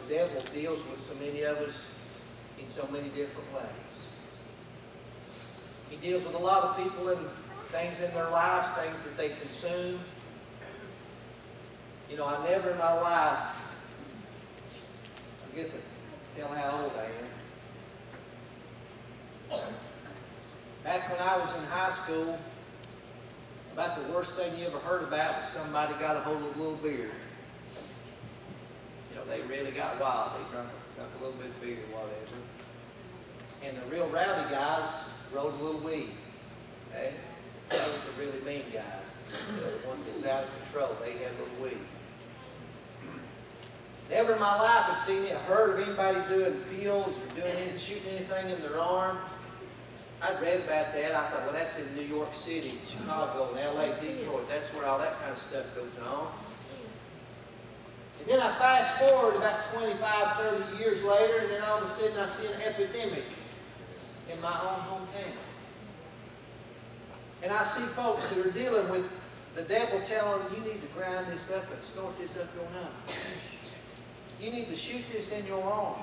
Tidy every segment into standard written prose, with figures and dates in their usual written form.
the devil deals with so many of us in so many different ways. He deals with a lot of people and things in their lives, things that they consume. You know, I never in my life, I guess I tell how old I am. Back when I was in high school, about the worst thing you ever heard about was somebody got a hold of a little beer. You know, they really got wild. They drank a little bit of beer or whatever. And the real rowdy guys rolled a little weed. Okay? Those were the really mean guys. The ones that was out of control. They had a little weed. Never in my life had seen it, heard of anybody doing pills or doing anything, shooting anything in their arm. I'd read about that. I thought, well, that's in New York City, Chicago, and LA, Detroit. That's where all that kind of stuff goes on. And then I fast forward about 25, 30 years later, and then all of a sudden I see an epidemic in my own hometown. And I see folks who are dealing with the devil telling them, you need to grind this up and snort this up your nose. You need to shoot this in your arm.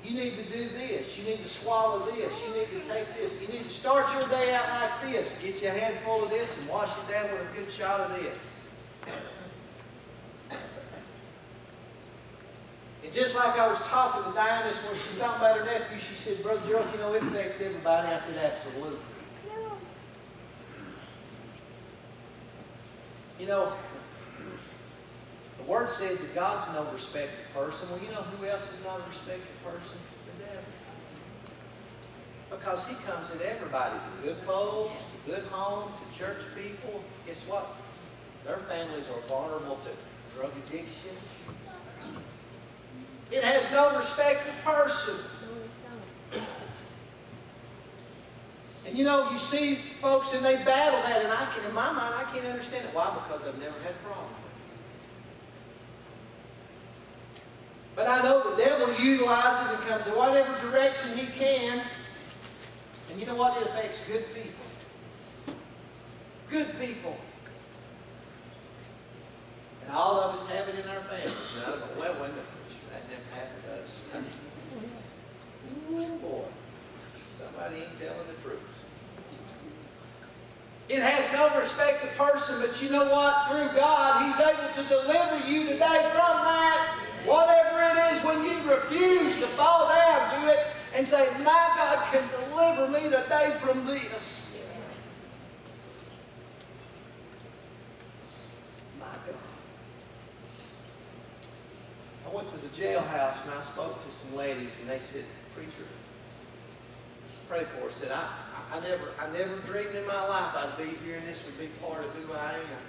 You need to do this. You need to swallow this. You need to take this. You need to start your day out like this. Get you a handful of this and wash it down with a good shot of this. And just like I was talking to Diana when she was talking about her nephew, she said, Brother Gerald, you know, it affects everybody. I said, absolutely. You know, the Word says that God's no respected person. Well, you know who else is not a respected person? The devil. Because he comes at everybody, to good folks, to good homes, to church people. Guess what? Their families are vulnerable to drug addiction. It has no respected person. And you know, you see folks and they battle that, and in my mind, I can't understand it. Why? Because I've never had a problem. But I know the devil utilizes and comes in whatever direction he can. And you know what? It affects good people. Good people. And all of us have it in our families. And I don't know, well, that never happened to us. Oh boy. Somebody ain't telling the truth. It has no respected person, but you know what? Through God, He's able to deliver you today from that. Whatever it is, when you refuse to fall down to it and say, my God can deliver me today from this. My God. I went to the jailhouse and I spoke to some ladies and they said, Preacher, pray for us. I said, I never dreamed in my life I'd be here and this would be part of who I am.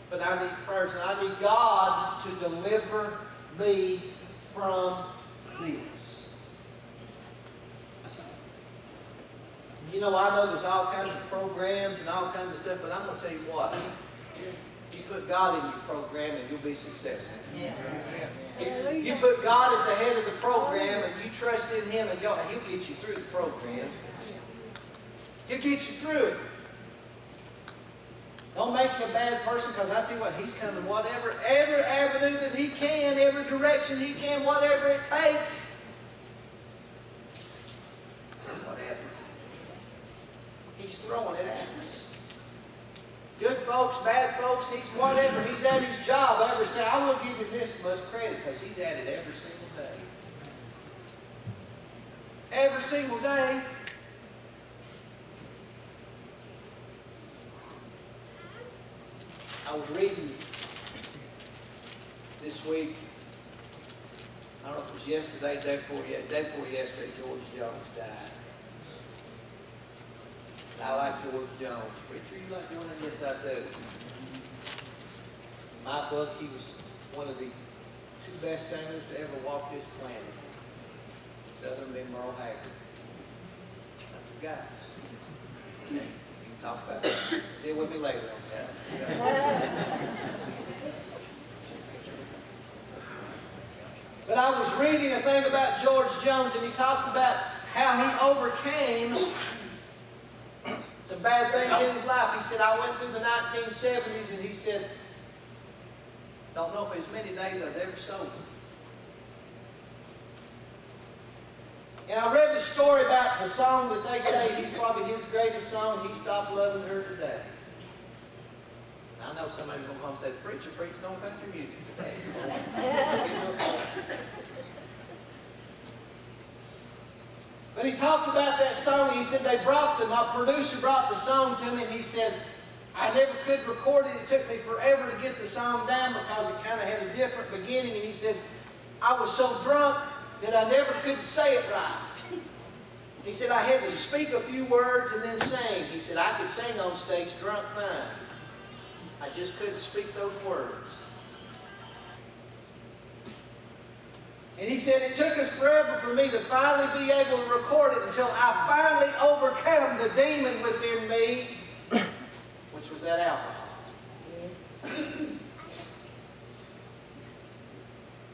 But I need prayers, and I need God to deliver me from this. You know, I know there's all kinds of programs and all kinds of stuff, but I'm going to tell you what. You put God in your program and you'll be successful. Yeah. You put God at the head of the program and you trust in Him and God, He'll get you through the program. He'll get you through it. Don't make you a bad person, because I tell you what, He's coming whatever, every avenue that He can, every direction He can, whatever it takes. Whatever. He's throwing it at us. Good folks, bad folks, He's whatever. He's at His job every day. I will give Him this much credit because He's at it every single day. Every single day. I was reading this week, I don't know if it was yesterday, day before yesterday, George Jones died. And I like George Jones. Preacher, you like doing it? Yes, I do. In my book, he was one of the two best singers to ever walk this planet. Other than Merle Haggard. Two guys. Okay. Talk about it. Deal with me later on that. But I was reading a thing about George Jones, and he talked about how he overcame some bad things in his life. He said, I went through the 1970s, and he said, Don't know if as many days I was ever sober. And I read the story about the song that they say he's probably his greatest song, He Stopped Loving Her Today. I know somebody will come home and say, the preacher preached on country music today. But he talked about that song. He said my producer brought the song to me, and he said, I never could record it. It took me forever to get the song down because it kind of had a different beginning. And he said, I was so drunk that I never could say it right. He said, I had to speak a few words and then sing. He said, I could sing on stage drunk fine. I just couldn't speak those words. And he said, it took us forever for me to finally be able to record it until I finally overcame the demon within me, which was that alcohol. Yes.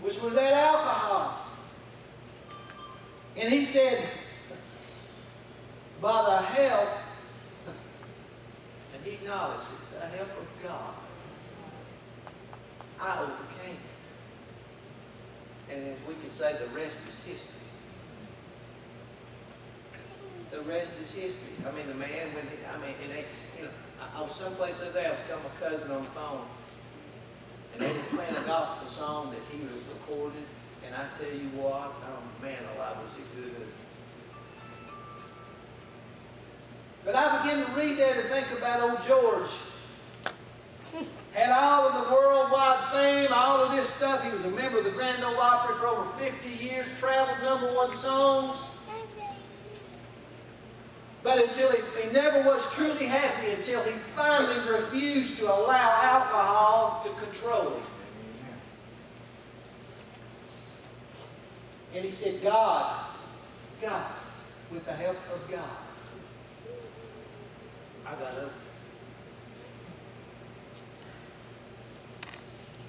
Which was that alcohol. And he said, by the help, and he acknowledged it, the help of God, I overcame it. And as we can say, the rest is history. The rest is history. I mean, the man, I was someplace the other day, I was telling my cousin on the phone, and they were playing a gospel song that he recorded, and I tell you what, oh man, alive was it good. But I began to read that and think about old George. Had all of the worldwide fame, all of this stuff. He was a member of the Grand Ole Opry for over 50 years, traveled #1 songs. But until he never was truly happy until he finally refused to allow alcohol to control him. And he said, God, with the help of God, I got up.